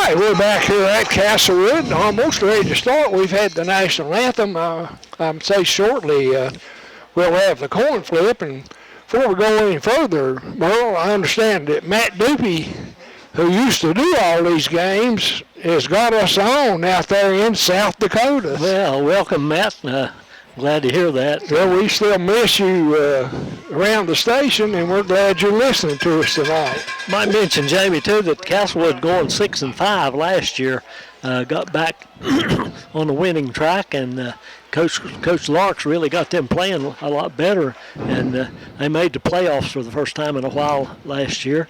right, we're back here at Castlewood, almost ready to start. We've had the national anthem. I'd say shortly we'll have the coin flip. And before we go any further, Merle, I understand that Matt Doopy, who used to do all these games, has got us on out there in South Dakota. Well, welcome, Matt. Glad to hear that. Well, we still miss you around the station, and we're glad you're listening to us tonight. Might mention, Jamie, too, that Castlewood going 6-5 last year got back on the winning track, and Coach Larks really got them playing a lot better, and they made the playoffs for the first time in a while last year.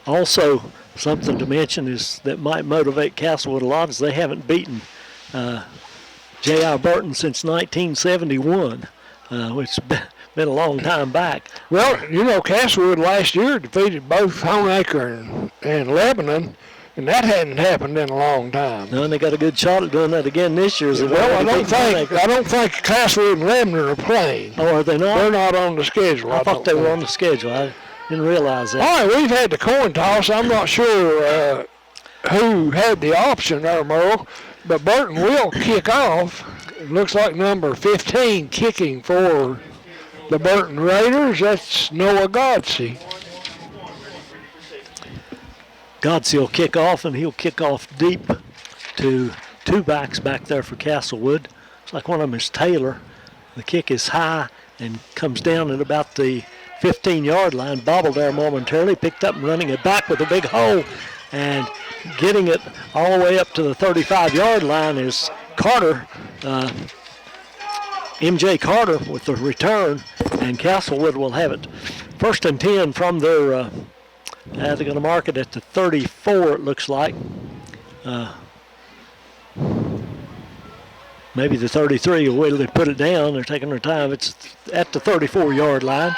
Also, something to mention is that might motivate Castlewood a lot is they haven't beaten J.I. Burton since 1971, which has been a long time back. Well, you know, Castlewood last year defeated both Homeacre and Lebanon, and that hadn't happened in a long time. No, and they got a good shot at doing that again this year. Well, I don't think Castlewood and Lebanon are playing. Oh, are they not? They're not on the schedule. I thought they were on the schedule. I didn't realize that. All right, we've had the coin toss. I'm not sure who had the option there, Merle. But Burton will kick off. It looks like number 15 kicking for the Burton Raiders. That's Noah Godsey. Godsey will kick off, and he'll kick off deep to two backs back there for Castlewood. Looks like one of them is Taylor. The kick is high and comes down at about the 15-yard line. Bobbled there momentarily, picked up and running it back with a big hole. And getting it all the way up to the 35-yard line is Carter, M.J. Carter with the return, and Castlewood will have it. 1st and 10 from their, they're going to mark it at the 34, it looks like. Maybe the 33, the way they put it down, they're taking their time. It's at the 34-yard line.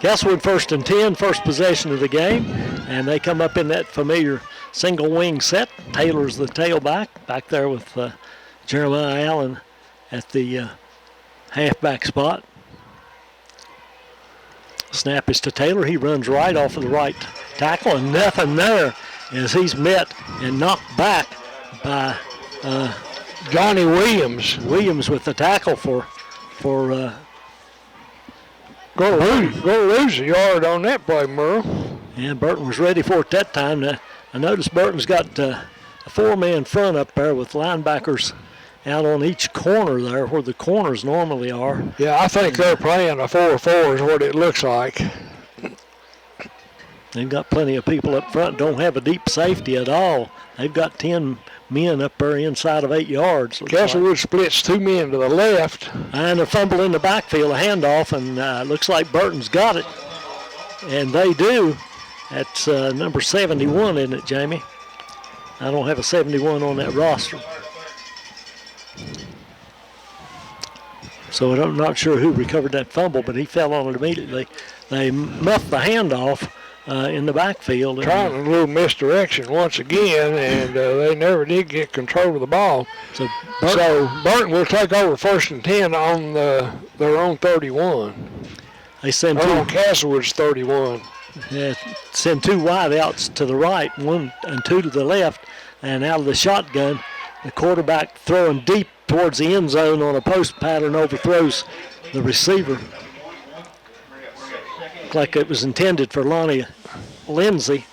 Castlewood 1st and 10, first possession of the game, and they come up in that familiar single wing set. Taylor's the tailback, back there with Jeremiah Allen at the halfback spot. Snap is to Taylor. He runs right off of the right tackle, and nothing there as he's met and knocked back by Johnny Williams. Williams with the tackle for Go lose a yard on that play, Merle. Yeah, Burton was ready for it that time. I noticed Burton's got a four-man front up there with linebackers out on each corner there where the corners normally are. Yeah, I think they're playing a 4-4 is what it looks like. They've got plenty of people up front, don't have a deep safety at all. They've got 10 men up there inside of 8 yards. Castlewood splits 2 men to the left. And a fumble in the backfield, a handoff, and looks like Burton's got it. And they do. That's number 71, isn't it, Jamie? I don't have a 71 on that roster. So I'm not sure who recovered that fumble, but he fell on it immediately. They muffed the handoff in the backfield. Trying a little misdirection once again, and they never did get control of the ball. So Burton will take over 1st and 10 on their own 31. They send on Castlewood's 31. Yeah, send 2 wideouts to the right, 1 and 2 to the left, and out of the shotgun, the quarterback throwing deep towards the end zone on a post pattern overthrows the receiver. Looked like it was intended for Lonnie Lindsay.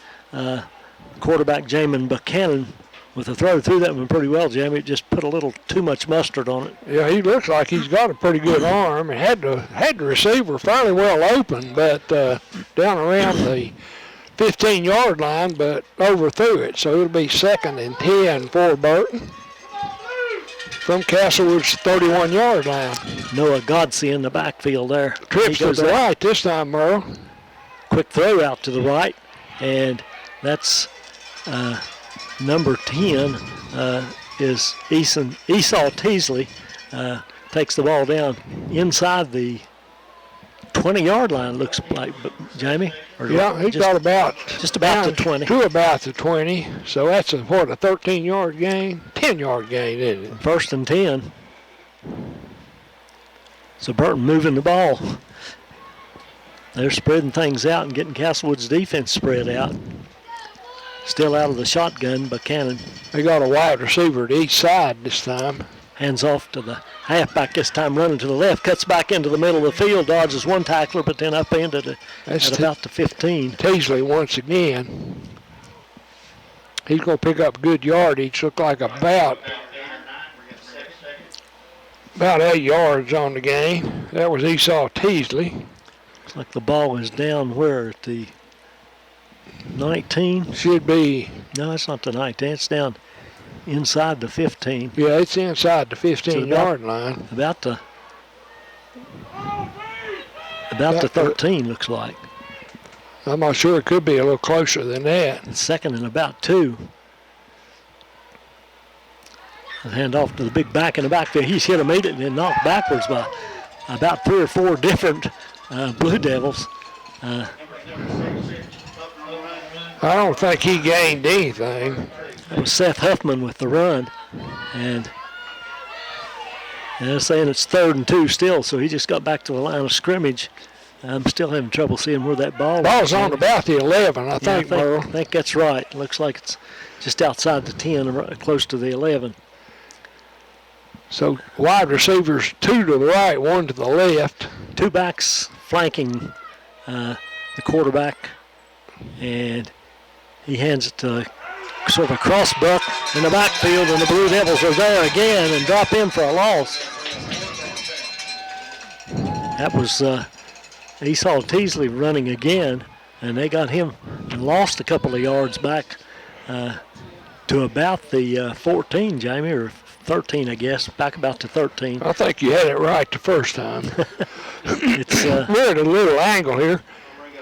Quarterback Jamin Buchanan with a throw through that one pretty well, Jamie. It just put a little too much mustard on it. Yeah, he looks like he's got a pretty good arm and had the receiver fairly well open, but down around the 15-yard line, but overthrew it. So it'll be 2nd and 10 for Burton from Castlewood's 31-yard line. Noah Godsey in the backfield there. Trips to the right this time, Merle. Quick throw out to the right, and that's number 10 is Esau Teasley. Takes the ball down inside the 20-yard line, looks like, Jamie? Yeah, he got just about the 20. To about the 20. So that's a 13-yard gain? 10-yard gain, isn't it? 1st and 10. So Burton moving the ball. They're spreading things out and getting Castlewood's defense spread out. still out of the shotgun. Buchanan They got a wide receiver to each side this time. hands off to the halfback this time, running to the left, cuts back into the middle of the field, dodges one tackler, but then upended it at about the 15. Teasley once again. He's going to pick up good yardage. Look like about 8 yards on the game. That was Esau Teasley. Looks like the ball is down where at the 19? Should be. No, it's not the 19. It's down inside the 15. Yeah, it's inside the 15-yard line. About the 13, looks like. I'm not sure. It could be a little closer than that. It's second and about 2. Hand off to the big back in the backfield. He's hit immediately and knocked backwards by about 3 or 4 different Blue Devils. I don't think he gained anything. That was Seth Huffman with the run. And they're saying it's 3rd and 2 still, so he just got back to the line of scrimmage. I'm still having trouble seeing where that ball was. Ball's on about the 11, I think, Merle. I think that's right. Looks like it's just outside the 10, close to the 11. So wide receivers, 2 to the right, 1 to the left. 2 backs flanking the quarterback, and he hands it to sort of a cross buck in the backfield, and the Blue Devils are there again and drop in for a loss. That was Esau Teasley running again, and they got him and lost a couple of yards back to about the 14, Jamie, or 13, I guess, back about to 13. I think you had it right the first time. It's we're at a little angle here.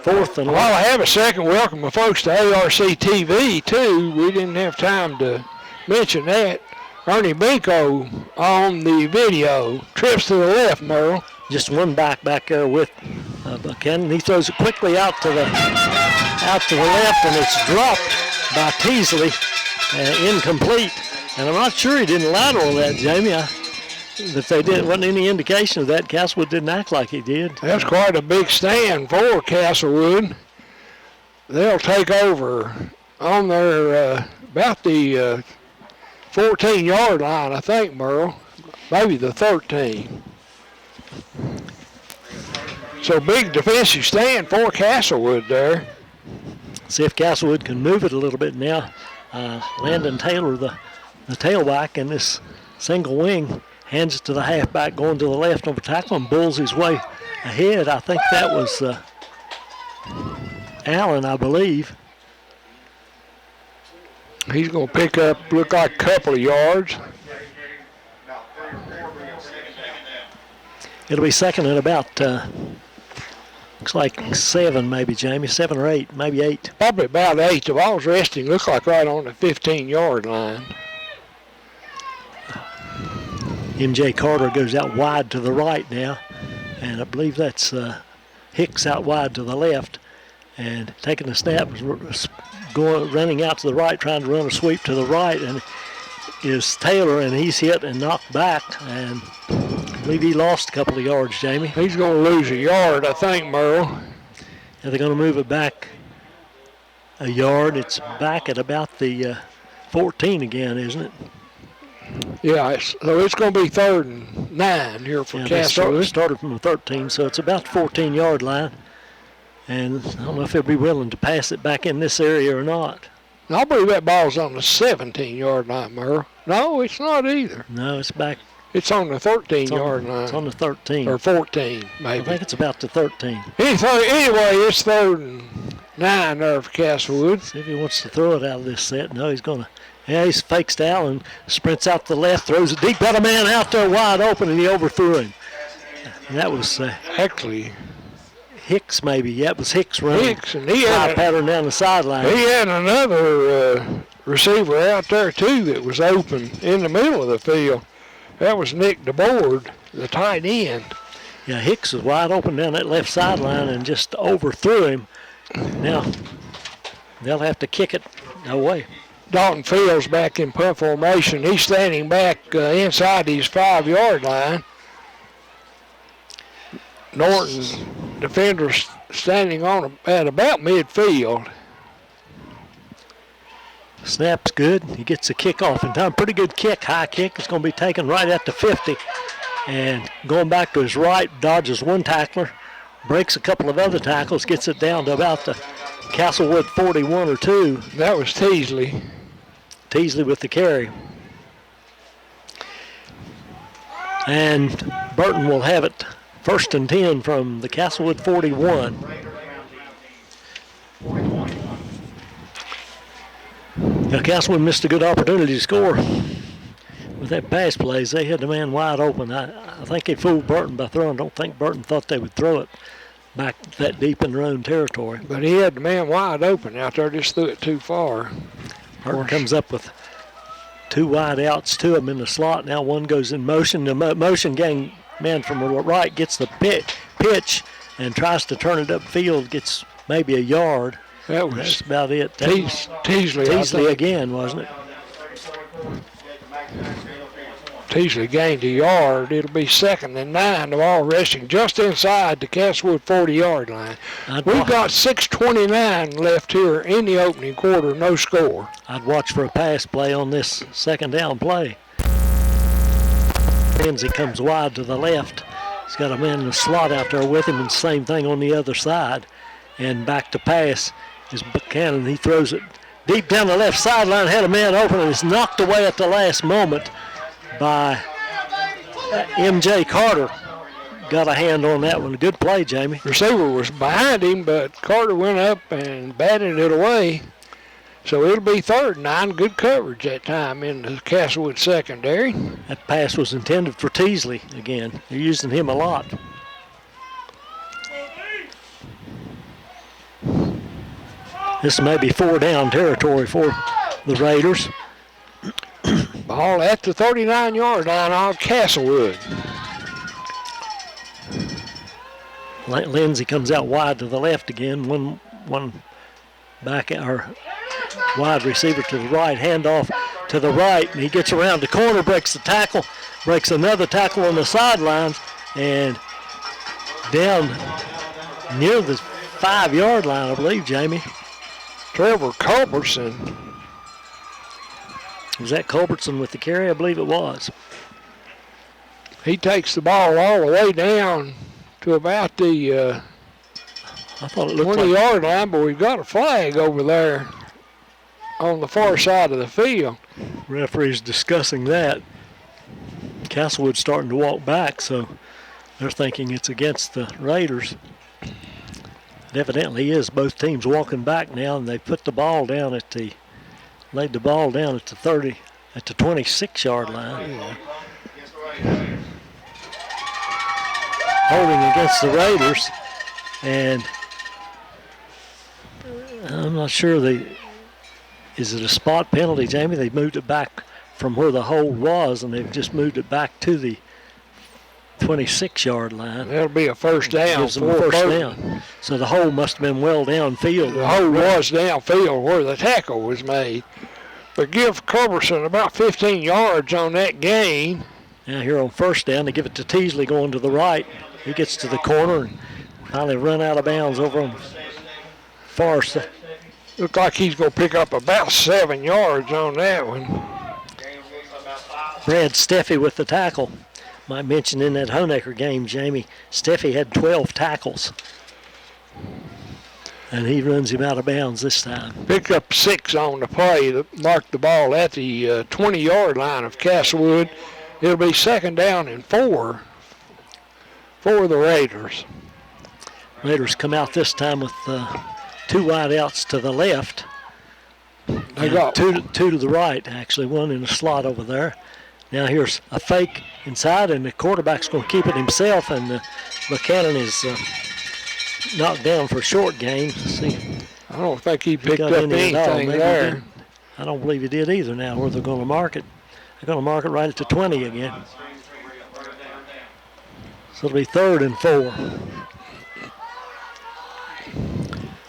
4th and While I have a second, welcome my folks to ARC TV, too. We didn't have time to mention that. Ernie Binko on the video. Trips to the left, Merle. just one back there with Buchanan. He throws it quickly out to the left, and it's dropped by Teasley, incomplete. And I'm not sure he didn't lateral that, Jamie. If they didn't, wasn't any indication of that. Castlewood didn't act like he did. That's quite a big stand for Castlewood. They'll take over on their about the 14-yard line, I think, Merle. Maybe the 13. So big defensive stand for Castlewood there. See if Castlewood can move it a little bit now. Landon Taylor, the tailback in this single wing, hands it to the halfback going to the left over tackle and bulls his way ahead. I think that was Allen, I believe. He's going to pick up, look like a couple of yards. It'll be second and about, looks like 7 maybe, Jamie, 7 or 8, maybe 8. Probably about 8. The ball's resting, looks like right on the 15-yard line. MJ Carter goes out wide to the right now, and I believe that's Hicks out wide to the left, and taking the snap, running out to the right, trying to run a sweep to the right, and is Taylor, and he's hit and knocked back, and I believe he lost a couple of yards, Jamie. He's going to lose a yard, I think, Merle. Yeah, they're going to move it back a yard. It's back at about the 14 again, isn't it? Yeah, so it's going to be 3rd and 9 here for Castlewood. They started from the 13, so it's about the 14-yard line. And I don't know if they'll be willing to pass it back in this area or not. I believe that ball's on the 17-yard line, Merle. No, it's not either. No, it's back. It's on the 13-yard line. It's on the 13. Or 14, maybe. I think it's about the 13. Anyway, it's 3rd and 9 there for Castlewood. See if he wants to throw it out of this set. No, he's going to. Yeah, he fakes to Allen, sprints out to the left, throws it deep. Got a man out there wide open, and he overthrew him. And that was actually Hicks, maybe. Yeah, it was Hicks running. Hicks, and he had a pattern down the sideline. He had another receiver out there, too, that was open in the middle of the field. That was Nick DeBoard, the tight end. Yeah, Hicks was wide open down that left sideline and just overthrew him. Now, they'll have to kick it away. Dalton Fields back in punt formation. He's standing back inside his 5-yard line. Norton's defender standing on at about midfield. Snap's good. He gets the kick off in time. Pretty good kick, high kick. It's going to be taken right at the 50. And going back to his right, dodges one tackler, breaks a couple of other tackles, gets it down to about the Castlewood 41 or 2. That was Teasley. Teasley with the carry. And Burton will have it 1st and 10 from the Castlewood 41. Now Castlewood missed a good opportunity to score with that pass plays. They had the man wide open. I think they fooled Burton by throwing. I don't think Burton thought they would throw it back that deep in their own territory. But he had the man wide open out there, just threw it too far. Burton comes up with 2 wide outs, 2 of them in the slot. Now one goes in motion. The motion gang man from the right gets the pitch and tries to turn it upfield, gets maybe a yard. That's about it. Teasley again, wasn't it? Teasley gained a yard. It'll be 2nd and 9. The ball resting just inside the Castlewood 40-yard line. We've got 6:29 left here in the opening quarter, no score. I'd watch for a pass play on this 2nd down play. Lindsay comes wide to the left. He's got a man in the slot out there with him, and same thing on the other side. And back to pass is Buchanan. He throws it deep down the left sideline, had a man open, and is knocked away at the last moment by M.J. Carter. Got a hand on that one. Good play, Jamie. Receiver was behind him, but Carter went up and batted it away. So it'll be 3rd and 9. Good coverage that time in the Castlewood secondary. That pass was intended for Teasley again. They're using him a lot. This may be 4 down territory for the Raiders. Ball at the 39-yard line on Castlewood. Lindsay comes out wide to the left again. One back or wide receiver to the right, handoff to the right, and he gets around the corner, breaks the tackle, breaks another tackle on the sidelines, and down near the 5-yard line, I believe, Jamie. Trevor Culbertson. Was that Culbertson with the carry? I believe it was. He takes the ball all the way down to about the I thought it looked 20-yard line, but we've got a flag over there on the far side of the field. Referee's discussing that. Castlewood's starting to walk back, so they're thinking it's against the Raiders. It evidently is. Both teams walking back now, and they put the ball down at the, laid the ball down at the 26-yard line. Yeah. Holding against the Raiders, and I'm not sure is it a spot penalty, Jamie? They moved it back from where the hold was, and they've just moved it back to the 26-yard line. That'll be a first down. Gives them a first down. So the hold must have been well downfield. The hold was downfield where the tackle was made. But give Culbertson about 15 yards on that gain. Now here on first down, they give it to Teasley going to the right. He gets to the corner and finally run out of bounds over on far side. Looks like he's going to pick up about 7 yards on that one. Brad Steffi with the tackle. Might mention in that Honecker game, Jamie, Steffi had 12 tackles. And he runs him out of bounds this time. Picked up 6 on the play that marked the ball at the 20-yard line of Castlewood. It'll be second down and 4 for the Raiders. Raiders come out this time with 2 wide outs to the left. They got two to the right, actually, one in the slot over there. Now here's a fake inside, and the quarterback's going to keep it himself, and Buchanan is knocked down for a short gain. Let's see. I don't think he picked up anything there. I don't believe he did either now, where they're going to mark it. They're going to mark it right at the 20 again. So it'll be 3rd and 4.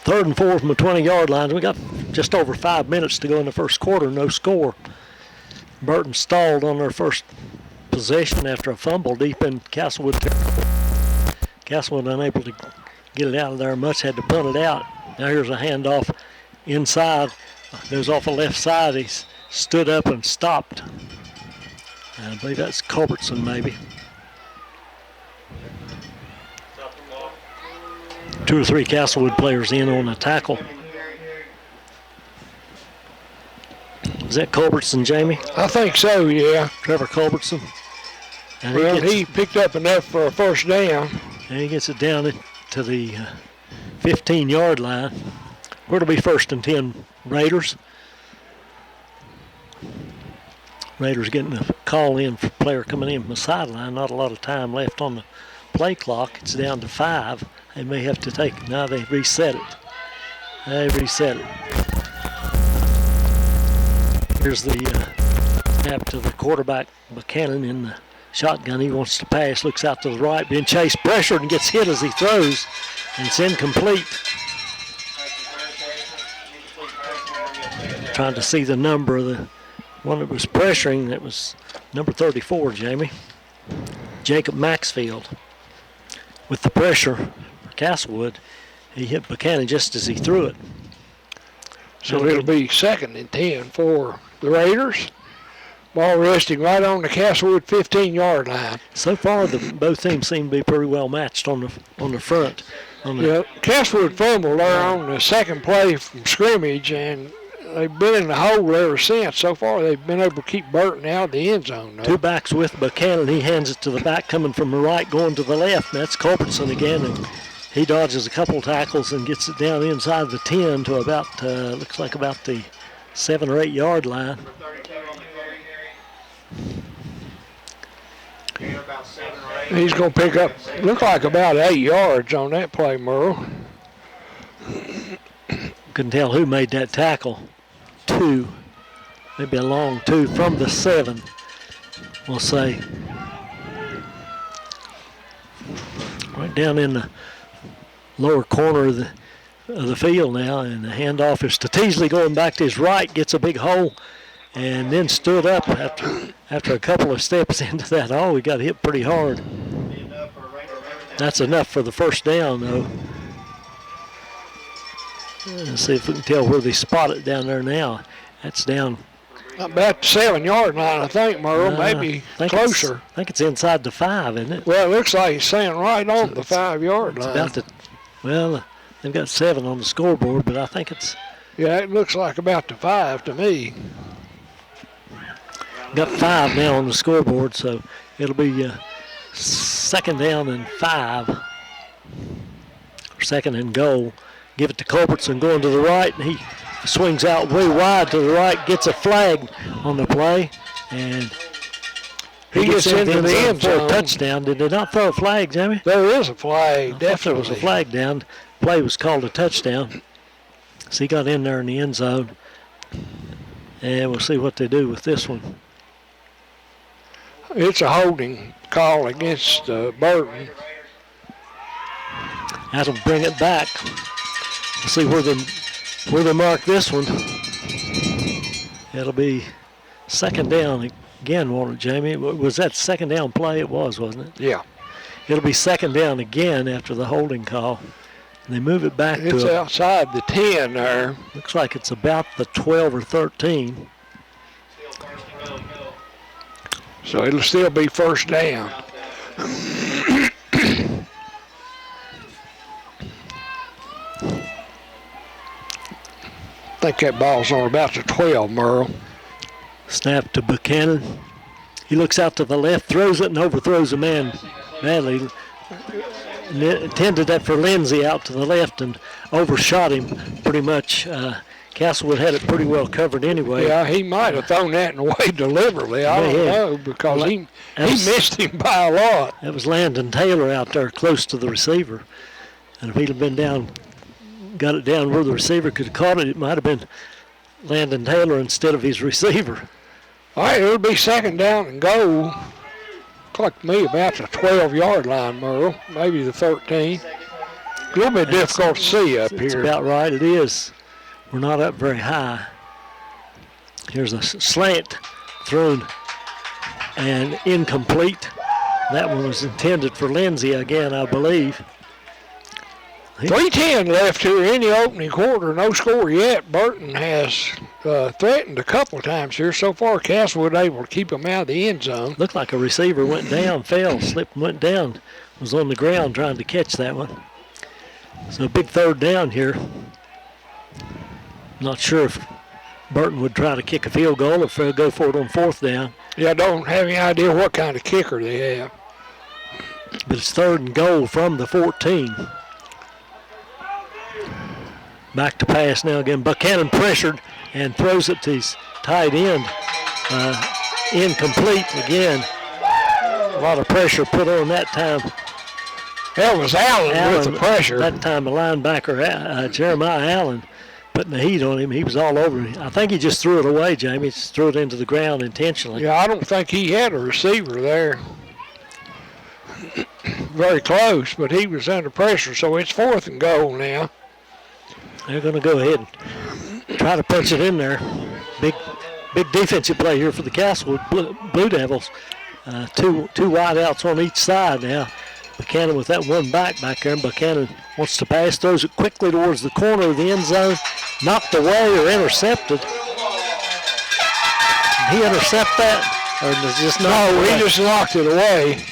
3rd and 4 from the 20-yard line. We got just over 5 minutes to go in the first quarter, no score. Burton stalled on their first possession after a fumble deep in Castlewood territory. Castlewood unable to get it out of there much, had to punt it out. Now here's a handoff inside goes off the left side. He's stood up and stopped. I believe that's Culbertson, maybe. 2 or 3 Castlewood players in on the tackle. Is that Culbertson, Jamie? I think so, yeah. Trevor Culbertson. And well, he picked up enough for a first down. And he gets it down to the 15-yard line. Where to be 1st and 10, Raiders. Raiders getting a call in for a player coming in from the sideline. Not a lot of time left on the play clock. It's down to 5. They may have to take. Now they reset it. They reset it. Here's the snap to the quarterback, Buchanan, in the shotgun. He wants to pass. Looks out to the right. Being chased, pressured, and gets hit as he throws. And it's incomplete. Trying to see the number of the one that was pressuring. That was number 34, Jamie. Jacob Maxfield. With the pressure for Castlewood, he hit Buchanan just as he threw it. So it'll be 2nd and 10 for the Raiders. Ball resting right on the Castlewood 15-yard line. So far, both teams seem to be pretty well matched on the front. Yeah, Castlewood fumbled there on the second play from scrimmage, and they've been in the hole ever since. So far, they've been able to keep Burton out of the end zone, though. 2 backs with Buchanan. He hands it to the back coming from the right, going to the left, and that's Culbertson again. And he dodges a couple tackles and gets it down inside the 10 to about, looks like about the 7 or 8 yard line. He's going to pick up, look like about 8 yards on that play, Merle. Couldn't tell who made that tackle. 2, maybe a long 2 from the 7, we'll say. Right down in the lower corner of the field now, and the handoff is to Teasley going back to his right, gets a big hole, and then stood up after a couple of steps into that hole. He got hit pretty hard. That's enough for the first down, though. Let's see if we can tell where they spot it down there now. That's down about the 7-yard line, I think, Merle. Maybe closer. I think it's inside the 5, isn't it? Well, it looks like he's saying right on the 5-yard line. About well, they've got 7 on the scoreboard, but I think it's... Yeah, it looks like about the 5 to me. Got 5 now on the scoreboard, so it'll be 2nd down and 5. Or 2nd and goal. Give it to Culbertson going to the right, and he swings out way wide to the right, gets a flag on the play, and he gets into the end zone for a touchdown. Did they not throw a flag, Jimmy? There is a flag, definitely. There was a flag down. Play was called a touchdown. So he got in there in the end zone, and we'll see what they do with this one. It's a holding call against Burton. That'll bring it back. We'll see where they mark this one. It'll be 2nd down again, won't it, Jamie? Was that 2nd down play? It was, wasn't it? Yeah. It'll be 2nd down again after the holding call. And they move it back it's outside the 10 there. Looks like it's about the 12 or 13. So it'll still be 1st down. I think that ball's on about the 12, Merle. Snap to Buchanan. He looks out to the left, throws it, and overthrows a man badly. Intended that for Lindsay out to the left and overshot him pretty much. Castlewood had it pretty well covered anyway. Yeah, he might have thrown that away deliberately. I don't know, because he missed him by a lot. That was Landon Taylor out there close to the receiver. And if he'd have been down, got it down where the receiver could have caught it, it might have been Landon Taylor instead of his receiver. All right, it'll be 2nd down and goal. Look like to me about the 12-yard line, Merle, maybe the 13. A little bit difficult to see up here. It's about right, it is. We're not up very high. Here's a slant thrown and incomplete. That one was intended for Lindsay again, I believe. 3:10 left here in the opening quarter. No score yet. Burton has threatened a couple of times here. So far, Castlewood able to keep them out of the end zone. Looked like a receiver went down, fell, slipped and went down. Was on the ground trying to catch that one. So a big third down here. Not sure if Burton would try to kick a field goal or if they'll go for it on fourth down. Yeah, I don't have any idea what kind of kicker they have. But it's third and goal from the 14. Back to pass now again. Buchanan pressured and throws it to his tight end. Incomplete again. A lot of pressure put on that time. That was Allen with the pressure. That time the linebacker, Jeremiah Allen, putting the heat on him. He was all over him. I think he just threw it away, Jamie. Just threw it into the ground intentionally. Yeah, I don't think he had a receiver there. Very close, but he was under pressure, so it's fourth and goal now. They're going to go ahead and try to punch it in there. Big defensive play here for the Castlewood Blue Devils. Two wide outs on each side now. Buchanan with that one back there, and Buchanan wants to pass, throws it quickly towards the corner of the end zone, knocked away or intercepted. Did he intercept that, or just not? No, he just knocked it away.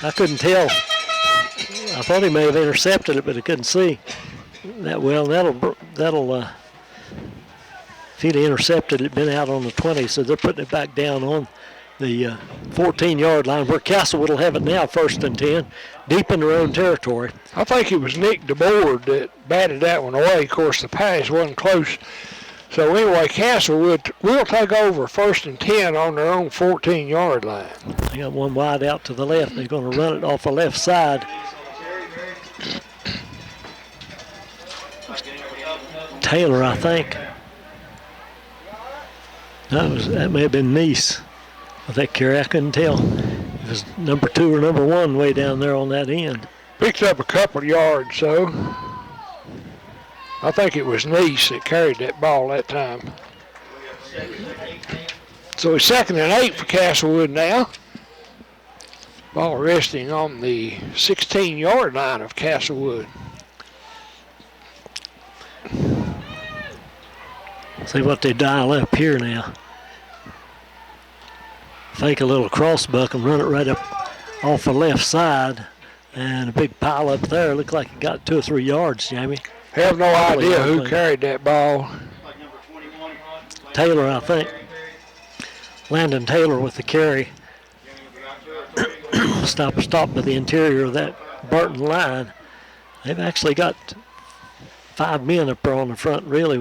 I couldn't tell. I thought he may have intercepted it, but I couldn't see that well. That'll if he'd intercepted it, been out on the 20, so they're putting it back down on the 14-yard line, where Castlewood will have it now, first and 10, deep in their own territory. I think it was Nick DeBoard that batted that one away. Of course, the pass wasn't close. So anyway, Castlewood will take over first and 10 on their own 14-yard line. They got one wide out to the left. They're going to run it off the left side. Taylor, I think. That may have been Neese with that carry. I couldn't tell. It was number 2 or number 1 way down there on that end. Picked up a couple of yards, so I think it was Neese that carried that ball that time. So it's second and 8 for Castlewood now. Ball resting on the 16-yard line of Castlewood. See what they dial up here now. Fake a little cross buck and run it right up off the left side. And a big pile up there. Looked like it got 2 or 3 yards, Jamie. Have no idea who carried that ball. Taylor, I think. Landon Taylor with the carry. Stop by the interior of that Burton line. They've actually got 5 men up there on the front, really.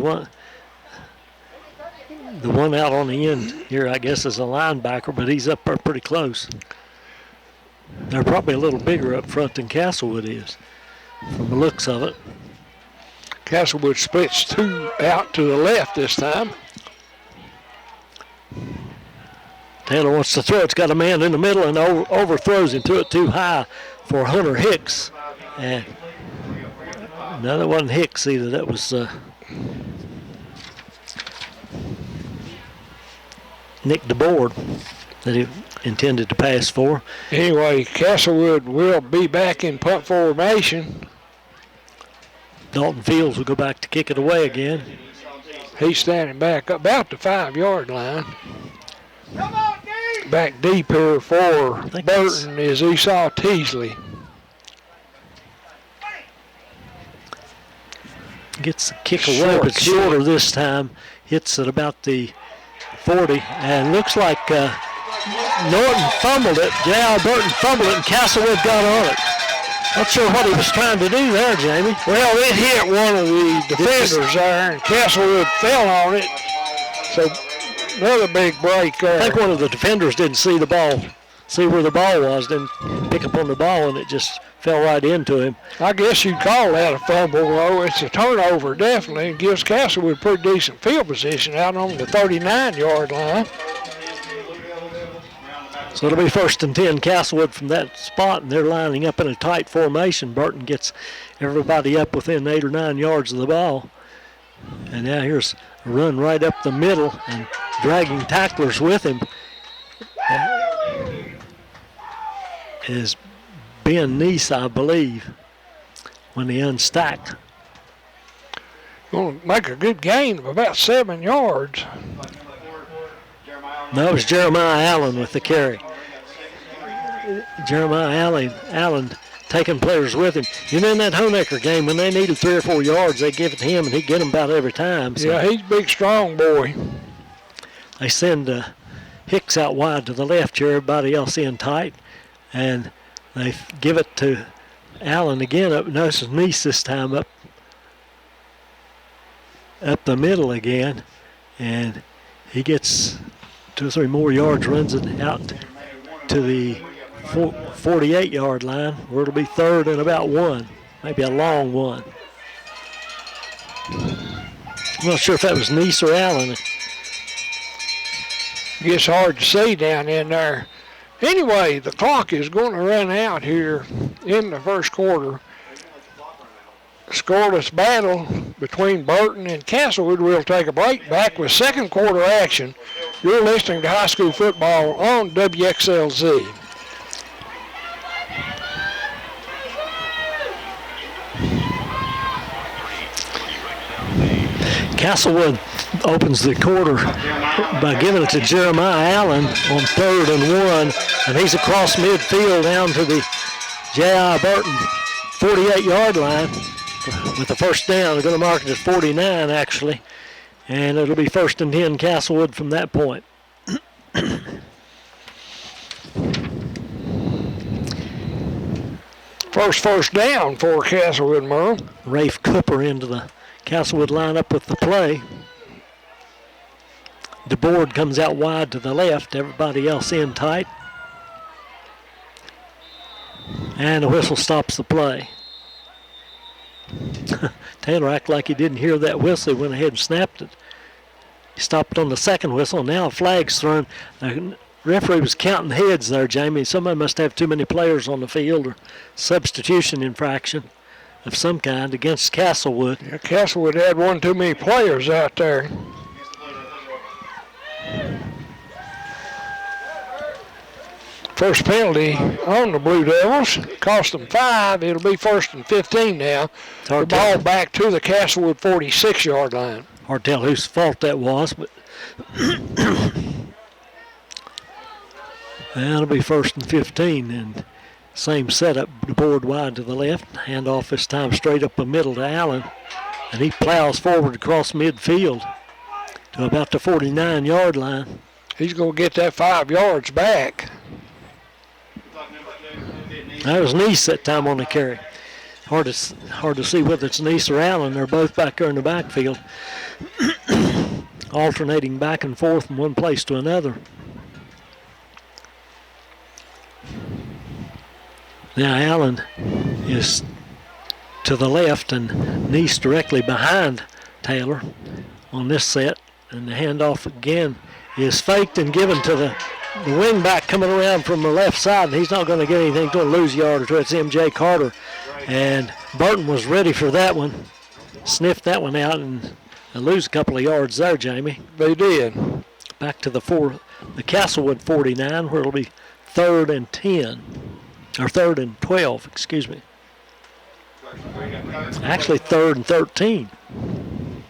The one out on the end here, I guess, is a linebacker, but he's up there pretty close. They're probably a little bigger up front than Castlewood is, from the looks of it. Castlewood splits 2 out to the left this time. Taylor wants to throw. It's got a man in the middle and overthrows him to it too high for Hunter Hicks. And no, that wasn't Hicks either. That was Nick DeBoard that he intended to pass for. Anyway, Castlewood will be back in punt formation. Dalton Fields will go back to kick it away again. He's standing back about the 5-yard line. Back deep here for Burton is Esau Teasley. Gets the kick away, but shorter this time. Hits at about the 40, and looks like Norton fumbled it. J.R. Burton fumbled it, and Castlewood got on it. Not sure what he was trying to do there, Jamie. Well, it hit one of the defenders there, and Castlewood fell on it. So another big break there. I think one of the defenders didn't see the ball, see where the ball was, didn't pick up on the ball, and it just fell right into him. I guess you'd call that a fumble, though. It's a turnover, definitely. It gives Castlewood pretty decent field position out on the 39-yard line. So it'll be first and 10, Castlewood from that spot, and they're lining up in a tight formation. Burton gets everybody up within 8 or 9 yards of the ball. And now here's a run right up the middle and dragging tacklers with him is Ben Neese, I believe. when he unstacked. Going to make a good gain of about 7 yards. No, it was Jeremiah Allen with the carry. Jeremiah Allen taking players with him. You know, in that Honecker game, when they needed 3 or 4 yards, they give it to him, and he'd get them about every time. So yeah, he's a big, strong boy. they send Hicks out wide to the left here, everybody else in tight, and they give it to Allen again. Notice Nice this time up the middle again, and he gets 2 or 3 more yards, runs it out to the 48-yard line, where it'll be 3rd and about 1, maybe a long one. I'm not sure if that was Nice or Allen. Gets hard to see down in there. Anyway, the clock is going to run out here in the first quarter. Scoreless battle between Burton and Castlewood. We'll take a break. Back with second quarter action. You're listening to high school football on WXLZ. Castlewood opens the quarter by giving it to Jeremiah Allen on 3rd and 1, and he's across midfield down to the J.I. Burton 48-yard line with the first down. They're going to mark it as 49, actually, and it'll be 1st and 10 Castlewood from that point. First down for Castlewood, Merle. Rafe Cooper into the Castlewood lineup with the play. DeBoard comes out wide to the left, everybody else in tight. And the whistle stops the play. Taylor acted like he didn't hear that whistle. He went ahead and snapped it. He stopped on the second whistle. Now a flag's thrown. The referee was counting heads there, Jamie. Somebody must have too many players on the field, or substitution infraction of some kind against Castlewood. Yeah, Castlewood had one too many players out there. First penalty on the Blue Devils. Cost them 5. It'll be 1st and 15 now. The ball back to the Castlewood 46-yard line. Hard to tell whose fault that was, but that'll be 1st and 15. And same setup, the board wide to the left. Handoff this time straight up the middle to Allen. And he plows forward across midfield to about the 49-yard line. He's going to get that 5 yards back. That was Nice that time on the carry. Hard to see whether it's Nice or Allen. They're both back there in the backfield, alternating back and forth from one place to another. Now Allen is to the left and Nice directly behind Taylor on this set. And the handoff again is faked and given to the wing back coming around from the left side, and he's not going to get anything. He's going to lose a yard or two. It's M.J. Carter. And Burton was ready for that one. Sniffed that one out and lose a couple of yards there, Jamie. They did. Back to the Castlewood 49, where it'll be 3rd and 10. Or 3rd and 12, excuse me. Actually 3rd and 13.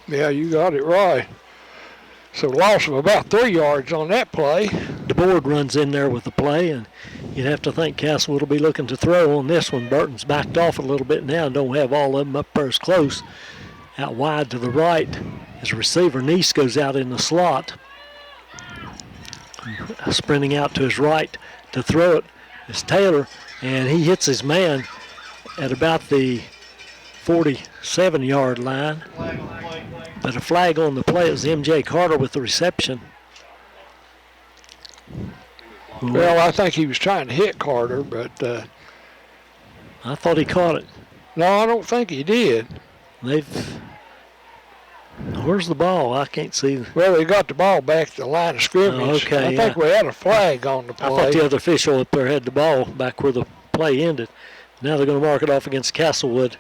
Yeah, you got it right. So loss of about 3 yards on that play. DeBoard runs in there with the play, and you'd have to think Castlewood will be looking to throw on this one. Burton's backed off a little bit now and don't have all of them up there as close. Out wide to the right, his receiver Nice goes out in the slot. Sprinting out to his right to throw it is Taylor, and he hits his man at about the 47-yard line. But a flag on the play is M.J. Carter with the reception. Well, I think he was trying to hit Carter, but I thought he caught it. No, I don't think he did. Where's the ball? I can't see. Well, they got the ball back to the line of scrimmage. Okay, I think we had a flag on the play. I thought the other official up there had the ball back where the play ended. Now they're going to mark it off against Castlewood.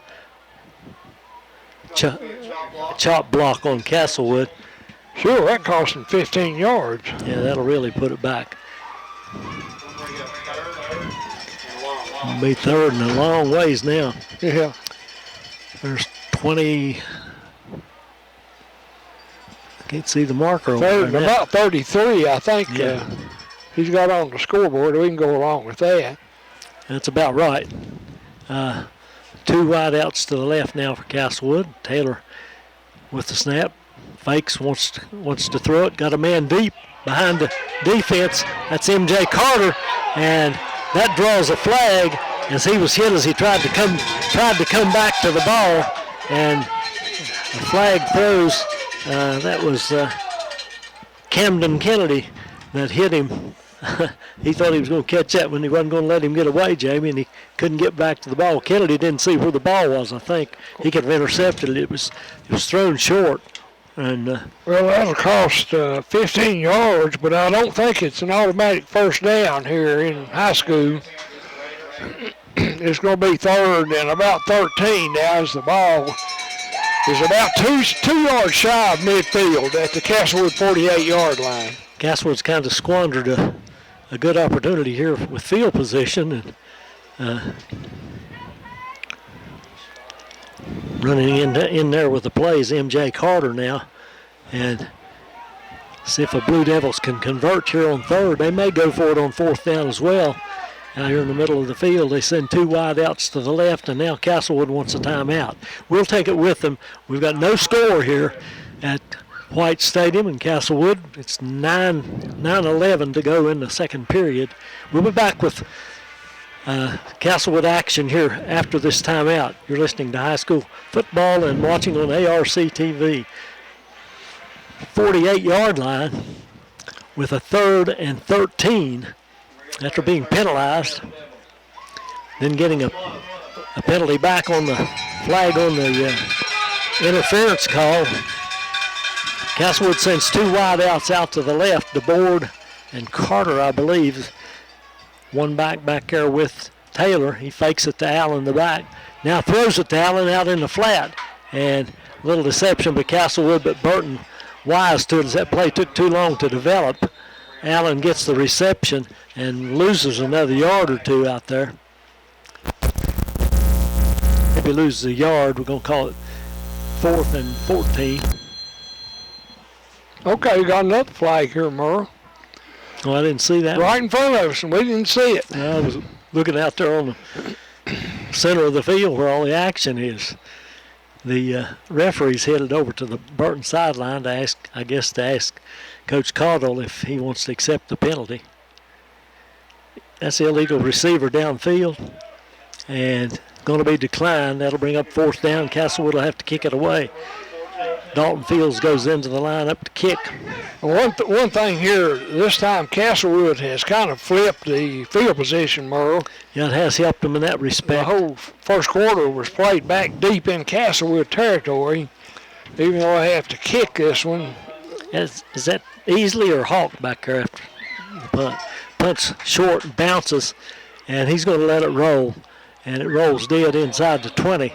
Chop block on Castlewood. Sure, that cost them 15 yards. Yeah, that'll really put it back. It'll be 3rd and a long ways now. Yeah. There's 20. I can't see the marker over Third, there. about 33, I think. Yeah. He's got on the scoreboard. We can go along with that. That's about right. 2 wide outs to the left now for Castlewood. Taylor with the snap. Fakes, wants to throw it. Got a man deep behind the defense. That's M.J. Carter, and that draws a flag as he was hit as he tried to come back to the ball, and the flag throws. That was Camden Kennedy that hit him. He thought he was going to catch that when he wasn't going to let him get away, Jamie, and he couldn't get back to the ball. Kennedy didn't see where the ball was, I think. He could have intercepted it. It was thrown short. And well, that'll cost 15 yards, but I don't think it's an automatic first down here in high school. It's going to be third and about 13 now as the ball is about two yards shy of midfield at the Castlewood 48-yard line. Castlewood's kind of squandered a good opportunity here with field position, and running in there with the play is M.J. Carter now, and see if the Blue Devils can convert here on third. They may go for it on fourth down as well. Out here in the middle of the field, they send 2 wide outs to the left, and now Castlewood wants a timeout. We'll take it with them. We've got no score here at White Stadium in Castlewood. It's 9:11 to go in the second period. We'll be back with Castlewood action here after this timeout. You're listening to high school football and watching on ARC TV. 48-yard line with a 3rd and 13 after being penalized. Then getting a penalty back on the flag on the interference call. Castlewood sends 2 wide outs out to the left. DeBoard and Carter, I believe. One back there with Taylor. He fakes it to Allen the back. Now throws it to Allen out in the flat. And a little deception by Castlewood, but Burton wise to it as that play took too long to develop. Allen gets the reception and loses another yard or 2 out there. Maybe loses a yard. We're going to call it 4th and 14. Okay, we got another flag here, Merle. Oh, I didn't see that. Right in front of us, and we didn't see it. I was looking out there on the center of the field where all the action is. The referee's headed over to the Burton sideline to ask Coach Caudill if he wants to accept the penalty. That's the illegal receiver downfield, and going to be declined. That'll bring up 4th down. Castlewood will have to kick it away. Dalton Fields goes into the lineup to kick. One thing here, this time Castlewood has kind of flipped the field position, Merle. Yeah, it has helped them in that respect. The whole first quarter was played back deep in Castlewood territory, even though I have to kick this one. Is that Easley or Hawk back there after the punt? Punts short and bounces, and he's going to let it roll, and it rolls dead inside the 20.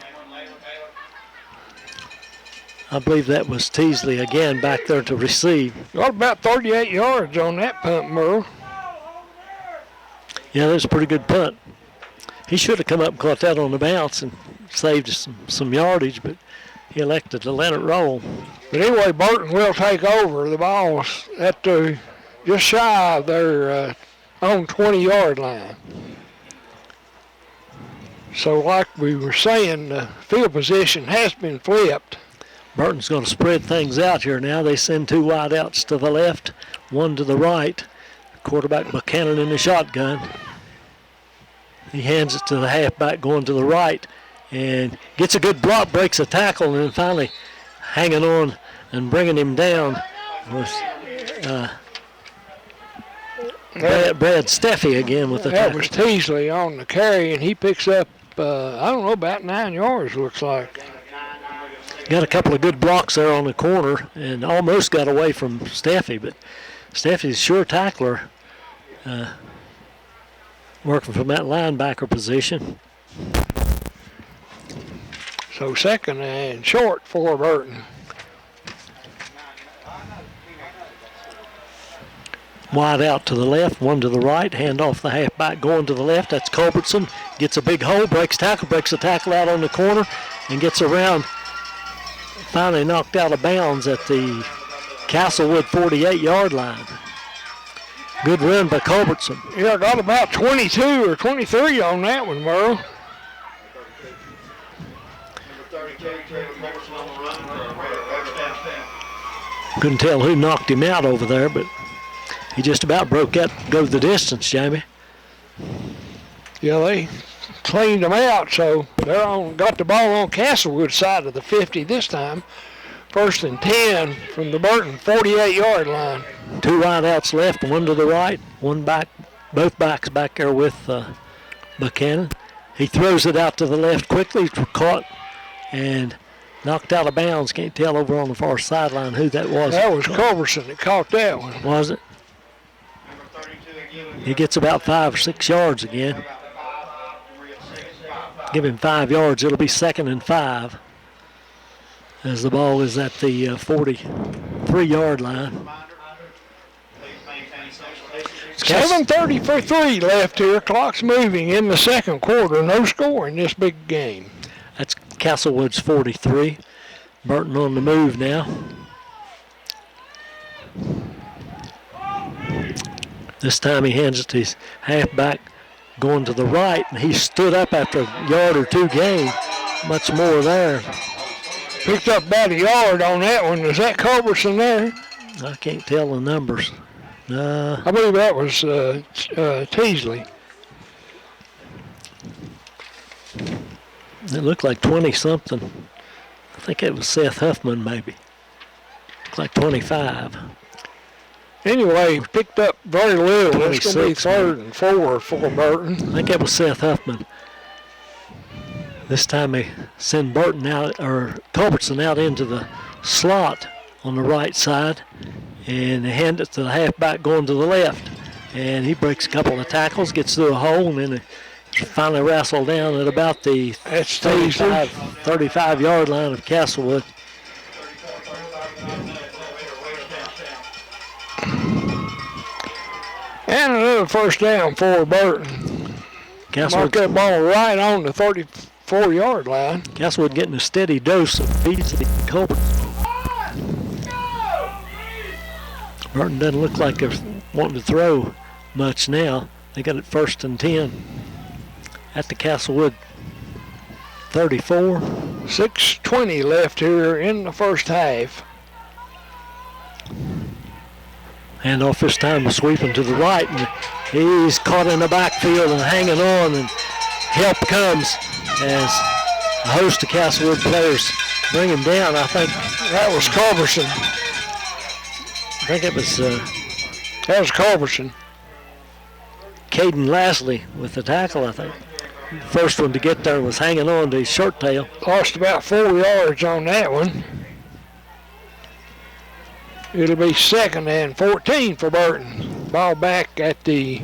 I believe that was Teasley again back there to receive. Got about 38 yards on that punt, Merle. Yeah, that was a pretty good punt. He should have come up and caught that on the bounce and saved some yardage, but he elected to let it roll. But anyway, Burton will take over. The ball's at just shy of their own 20-yard line. So like we were saying, the field position has been flipped. Burton's going to spread things out here now. They send 2 wide outs to the left, 1 to the right. Quarterback Buchanan in the shotgun. He hands it to the halfback going to the right and gets a good block, breaks a tackle, and then finally hanging on and bringing him down was Brad Steffi again with the That tackle. was Teasley on the carry, and he picks up, I don't know, about 9 yards, looks like. Got a couple of good blocks there on the corner and almost got away from Steffi, but Steffi's a sure tackler, working from that linebacker position. So 2nd and short for Burton. Wide out to the left, one to the right. Hand off the halfback going to the left. That's Culbertson. Gets a big hole, breaks the tackle out on the corner, and gets around. Finally knocked out of bounds at the Castlewood 48-yard line. Good run by Culbertson. Yeah, got about 22 or 23 on that one, Merle. Couldn't tell who knocked him out over there, but he just about broke out, go the distance, Jamie. Yeah, they cleaned them out, so they're got the ball on Castlewood side of the 50 this time. 1st and 10 from the Burton 48-yard line. 2 wideouts left, one to the right, one back, both backs back there with Buchanan. He throws it out to the left quickly, caught and knocked out of bounds. Can't tell over on the far sideline who that was. That was Culbertson that caught that one. Was it? He gets about 5 or 6 yards again. Give him 5 yards. It'll be 2nd and 5 as the ball is at the 43-yard line. 7:30 for 3 left here. Clock's moving in the second quarter. No score in this big game. That's Castlewood's 43. Burton on the move now. This time he hands it to his halfback going to the right, and he stood up after a yard or 2 gain. Much more there. Picked up about a yard on that one. Is that Culbertson there? I can't tell the numbers. I believe that was Teasley. It looked like 20-something. I think it was Seth Huffman, maybe. Looked like 25. Anyway, picked up very little. It's going to be 3rd and 4 for Burton. I think it was Seth Huffman. This time they send Burton out, or Culbertson out into the slot on the right side, and they hand it to the halfback going to the left. And he breaks a couple of tackles, gets through a hole, and then finally wrestled down at about the 35-yard line of Castlewood. And another 1st down for Burton. Mark that ball right on the 34-yard line. Castlewood getting a steady dose of Beasley and Culbertson. Burton doesn't look like they're wanting to throw much now. They got it 1st and 10 at the Castlewood 34. 6:20 left here in the first half. Handoff this time sweeping to the right, and he's caught in the backfield and hanging on, and help comes as a host of Castlewood players bring him down. I think that was Culbertson. I think it was that was Culbertson. Caden Lasley with the tackle, I think. First one to get there was hanging on to his shirt tail. Lost about 4 yards on that one. It'll be 2nd and 14 for Burton. Ball back at the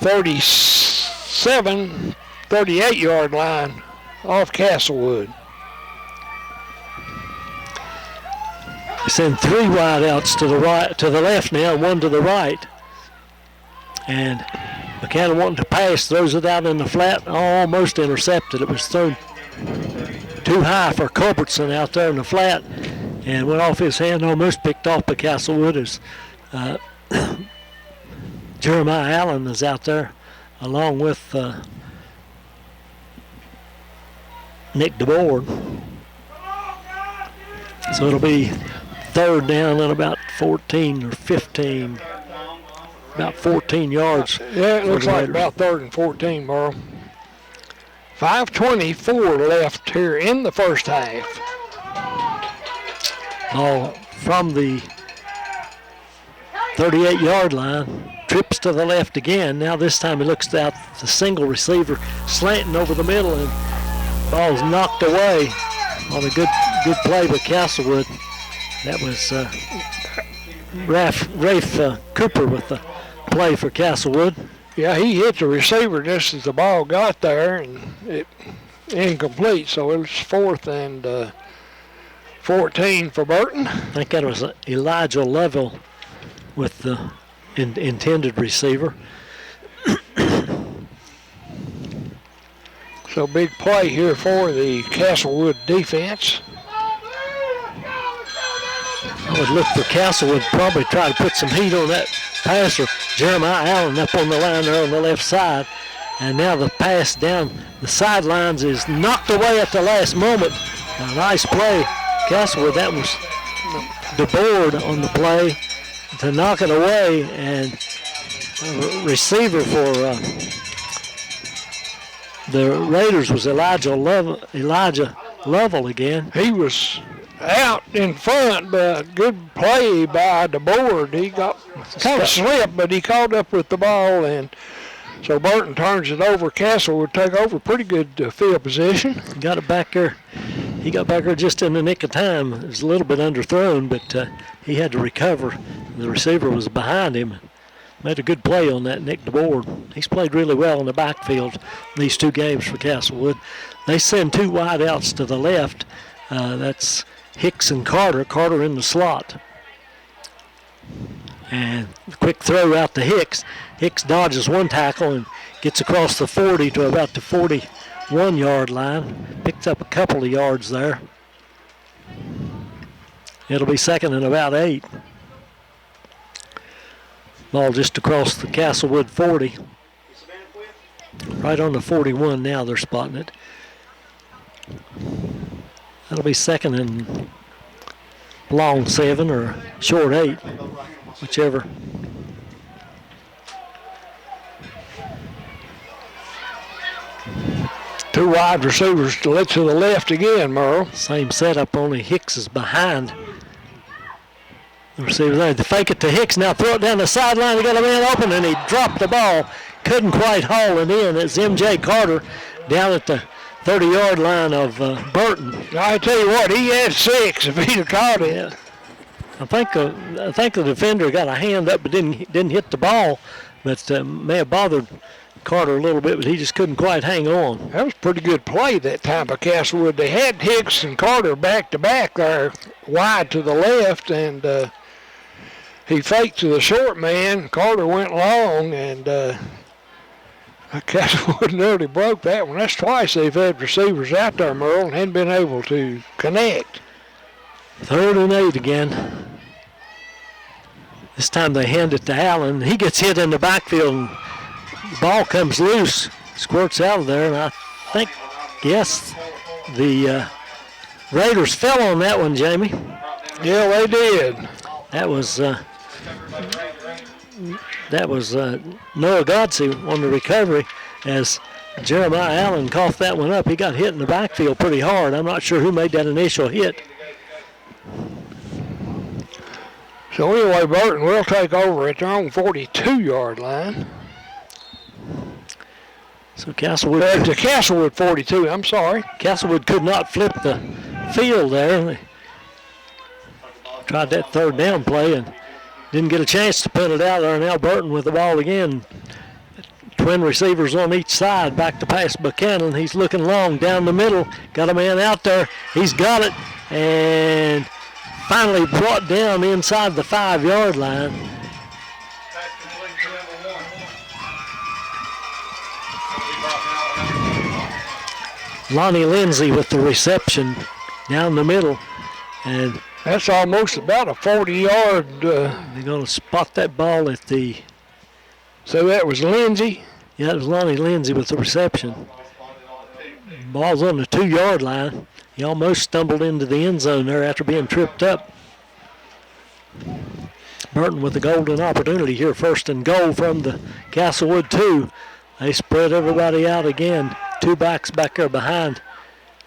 38-yard line off Castlewood. They send 3 wideouts to the right, to the left now, and 1 to the right. And Buchanan wanting to pass, throws it out in the flat, almost intercepted. It was thrown too high for Culbertson out there in the flat, and went off his hand, almost picked off by Castlewood as Jeremiah Allen is out there along with Nick DeBoard. So it'll be 3rd down and about 14 or 15, about 14 yards. Yeah, it looks like about 3rd and 14, Merle. 5:24 left here in the first half. Ball from the 38-yard line, trips to the left again. Now this time he looks out the single receiver slanting over the middle, and ball's knocked away on a good play by Castlewood. That was Rafe Cooper with the play for Castlewood. Yeah, he hit the receiver just as the ball got there, and it incomplete. So it was 4th and 14 for Burton. I think that was Elijah Level with the intended receiver. So big play here for the Castlewood defense. I would look for Castlewood, probably try to put some heat on that passer. Jeremiah Allen up on the line there on the left side. And now the pass down the sidelines is knocked away at the last moment. A nice play. Castlewood, that was the board on the play to knock it away. And receiver for the Raiders was Elijah Lovell again. He was out in front, but good play by the board. He got kind of slipped, but he caught up with the ball, and so Burton turns it over. Castle would take over pretty good field position. Got it back there. He got back there just in the nick of time. It was a little bit underthrown, but he had to recover. The receiver was behind him. Made a good play on that, nicked the board. He's played really well in the backfield these two games for Castlewood. They send two wide outs to the left. That's Hicks and Carter. Carter in the slot. And quick throw out to Hicks. Hicks dodges one tackle and gets across the 40 to about the 41-yard line. Picks up a couple of yards there. It'll be second and about 8. Ball just across the Castlewood 40. Right on the 41 now they're spotting it. That'll be second and long 7 or short 8, whichever. Two wide receivers to the left again, Merle. Same setup, only Hicks is behind the receiver there. They fake it to Hicks, now throw it down the sideline. They got a man open, and he dropped the ball. Couldn't quite haul it in. It's M.J. Carter down at the 30-yard line of Burton. I tell you what, he had 6 if he'd have caught it. Yeah. I think the defender got a hand up but didn't hit the ball, but may have bothered Carter a little bit, but he just couldn't quite hang on. That was a pretty good play that time by Castlewood. They had Hicks and Carter back to back there, wide to the left, and he faked to the short man. Carter went long, and Castlewood nearly broke that one. That's twice they've had receivers out there, Merle, and hadn't been able to connect. 3rd and 8 again. This time they hand it to Allen. He gets hit in the backfield, and the ball comes loose, squirts out of there, and I think, yes, the Raiders fell on that one, Jamie. Yeah, they did. That was Noah Godsey on the recovery as Jeremiah Allen coughed that one up. He got hit in the backfield pretty hard. I'm not sure who made that initial hit. So anyway, Burton will take over at their own 42-yard line. So Castlewood... to Castlewood 42, I'm sorry. Castlewood could not flip the field there. They tried that 3rd down play and didn't get a chance to put it out there. Now Burton with the ball again. Twin receivers on each side. Back to pass Buchanan. He's looking long down the middle. Got a man out there. He's got it. And finally brought down inside the 5-yard line. Lonnie Lindsay with the reception down the middle. And that's almost about a 40-yard. They're going to spot that ball at the... So that was Lindsay? Yeah, it was Lonnie Lindsay with the reception. Ball's on the 2-yard line. He almost stumbled into the end zone there after being tripped up. Burton with the golden opportunity here. 1st and goal from the Castlewood 2. They spread everybody out again. 2 backs back there behind.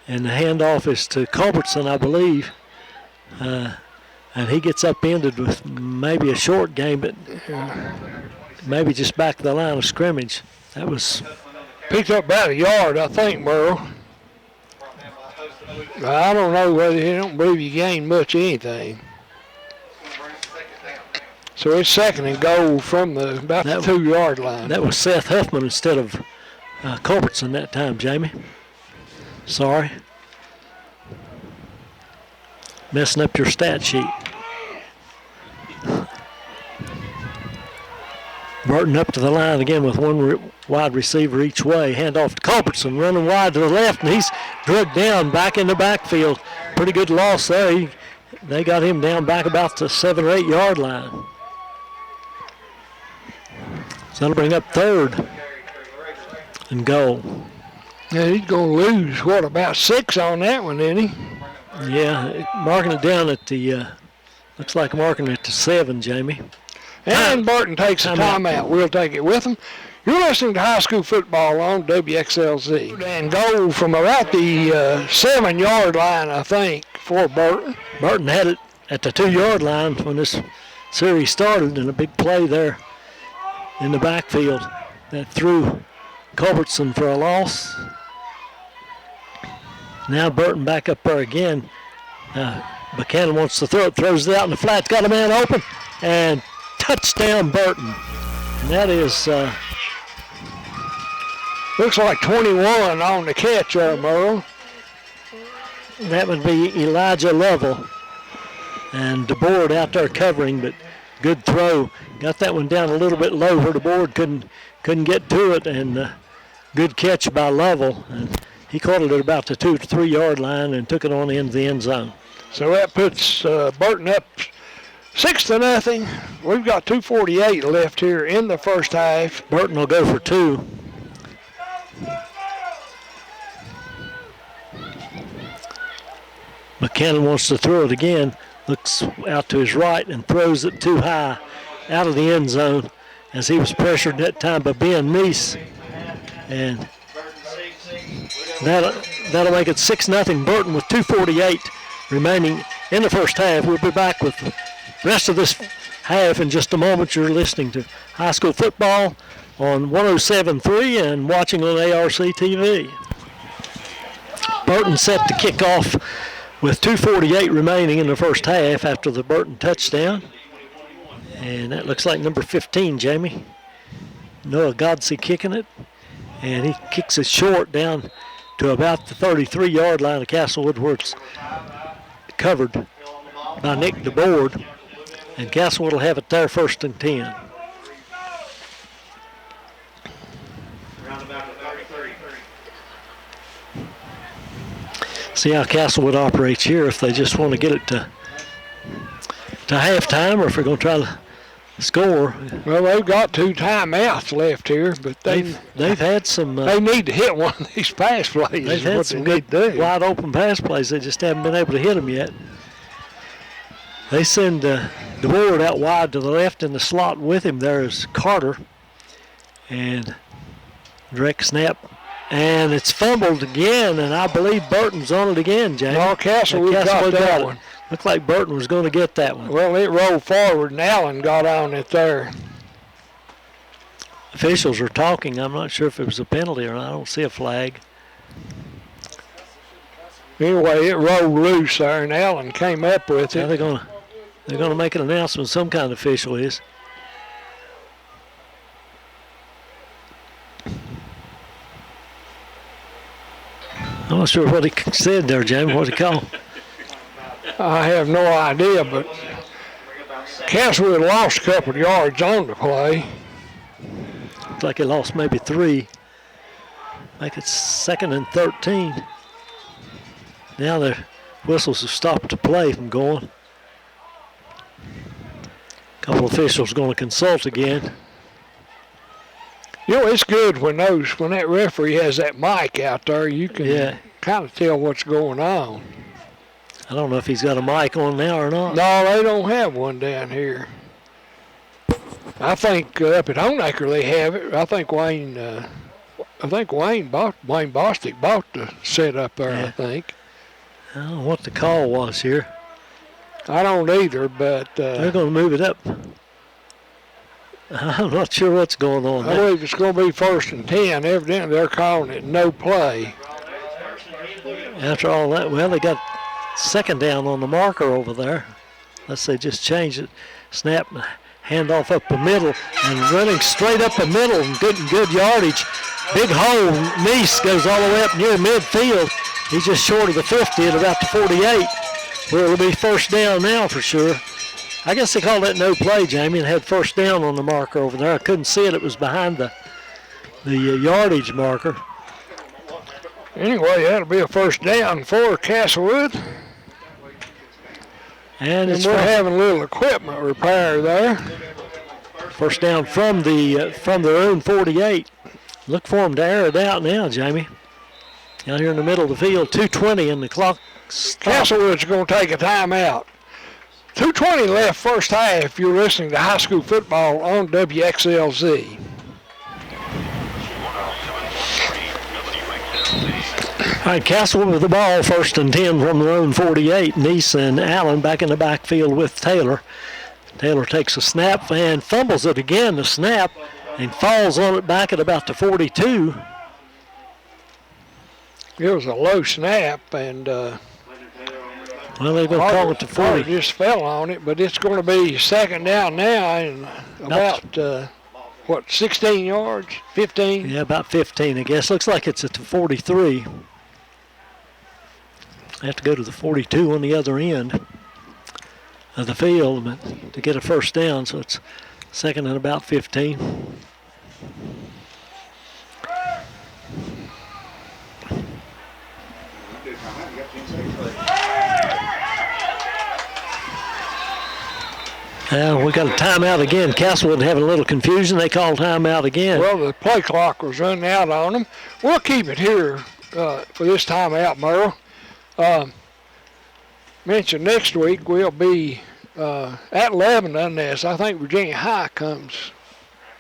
And the handoff is to Culbertson, I believe. And he gets upended with maybe a short game, but maybe just back to the line of scrimmage. That was... Picked up about a yard, I think, Merle. I don't know whether he don't believe he gained much anything. So it's 2nd and goal from about the 2-yard line. That was Seth Huffman instead of Culbertson that time, Jamie. Sorry. Messing up your stat sheet. Burton up to the line again with one wide receiver each way. Hand off to Culbertson, running wide to the left, and he's drugged down back in the backfield. Pretty good loss there. They got him down back about the 7 or 8 yard line. So that'll bring up 3rd and goal. Yeah, he's going to lose, about 6 on that one, isn't he? Yeah, marking it down at the, looks like marking it to 7, Jamie. And Burton takes a timeout. We'll take it with him. You're listening to High School Football on WXLZ. And goal from about the 7-yard line, I think, for Burton. Burton had it at the 2-yard line when this series started, and a big play there in the backfield that threw Culbertson for a loss. Now Burton back up there again. Buchanan wants to throw it, throws it out in the flat, got a man open, and touchdown Burton. And that is... looks like 21 on the catch there, Merle. That would be Elijah Lovell. And DeBoard out there covering, but good throw. Got that one down a little bit low where DeBoard couldn't get to it, and good catch by Lovell. And he caught it at about the 2 to 3 yard line and took it on into the end zone. So that puts Burton up 6-0. We've got 2:48 left here in the first half. Burton will go for 2. Buchanan wants to throw it again. Looks out to his right and throws it too high out of the end zone as he was pressured that time by Ben Meese. And that'll make it 6-0 Burton with 2:48 remaining in the first half. We'll be back with the rest of this half in just a moment. You're listening to High School Football on 107.3 and watching on ARC TV. Burton set to kick off with 2:48 remaining in the first half after the Burton touchdown. And that looks like number 15, Jamie. Noah Godsey kicking it. And he kicks it short down to about the 33-yard line of Castlewood, where it's covered by Nick DeBoard. And Castlewood will have it there 1st and 10. See how Castlewood operates here, if they just want to get it to halftime or if they're going to try to score. Well, they've got 2 timeouts left here, but they've had some... they need to hit one of these pass plays. They've had some good wide open pass plays. They just haven't been able to hit them yet. They send DeBoard out wide to the left in the slot. With him there is Carter. And direct snap. And it's fumbled again, and I believe Burton's on it again, Jamie. No, Castlewood got that one. Looked like Burton was going to get that one. Well, it rolled forward, and Allen got on it there. Officials are talking. I'm not sure if it was a penalty or not. I don't see a flag. Anyway, it rolled loose there, and Allen came up with it. Now they're gonna make an announcement. Some kind of official is. I'm not sure what he said there, Jamie. What did he call? I have no idea, but Castlewood lost a couple of yards on the play. Looks like he lost maybe 3. Make it 2nd and 13. Now the whistles have stopped the play from going. A couple of officials going to consult again. You know, it's good when that referee has that mic out there. You can kind of tell what's going on. I don't know if he's got a mic on now or not. No, they don't have one down here. I think up at Honaker they have it. I think Wayne Bostic bought the set up there. Yeah. I think. I don't know what the call was here. I don't either, but they're going to move it up. I'm not sure what's going on there. I believe it's going to be 1st and 10. Evidently, they're calling it no play. After all that, well, they got 2nd down on the marker over there. Unless they just changed it. Snap, handoff up the middle, and running straight up the middle and good yardage. Big hole. Meese goes all the way up near midfield. He's just short of the 50 at about the 48, where it'll be 1st down now for sure. I guess they called that no play, Jamie, and had first down on the marker over there. I couldn't see it. It was behind the yardage marker. Anyway, that'll be a first down for Castlewood. And we're having a little equipment repair there. First down from their own 48. Look for them to air it out now, Jamie. Down here in the middle of the field, 2:20 and the clock stopped. Castlewood's going to take a timeout. 2:20 left first half. You're listening to high school football on WXLZ. All right, Castlewood with the ball, 1st and 10 from their own 48. Neese and Allen back in the backfield with Taylor. Taylor takes a snap and fumbles it again, the snap, and falls on it back at about the 42. It was a low snap, and well, they're going to call it to 40. Just fell on it, but it's going to be second down now, and about 16 yards, 15? Yeah, about 15, I guess. Looks like it's at the 43. They have to go to the 42 on the other end of the field to get a first down, so it's second and about 15. We got a timeout again. Castlewood having a little confusion. They called timeout again. Well, the play clock was running out on them. We'll keep it here for this timeout, Merle. Mentioned next week we'll be at Lebanon as I think Virginia High comes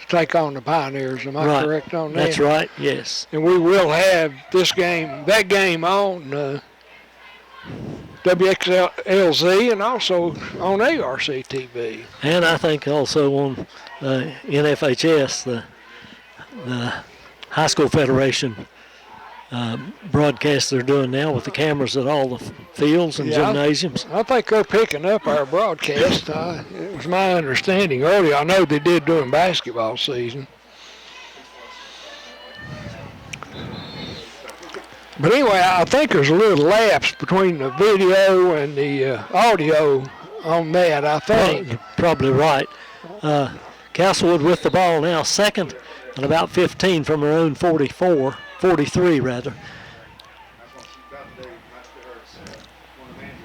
to take on the Pioneers. Am I correct on that? That's right, yes. And we will have that game on WXLZ and also on ARC TV. And I think also on NFHS, the High School Federation broadcast they're doing now with the cameras at all the fields and gymnasiums. I think they're picking up our broadcast. It was my understanding earlier. I know they did during basketball season. But anyway, I think there's a little lapse between the video and the audio on that, I think. Probably right. Castlewood with the ball now, second and about 15 from their own 43 rather.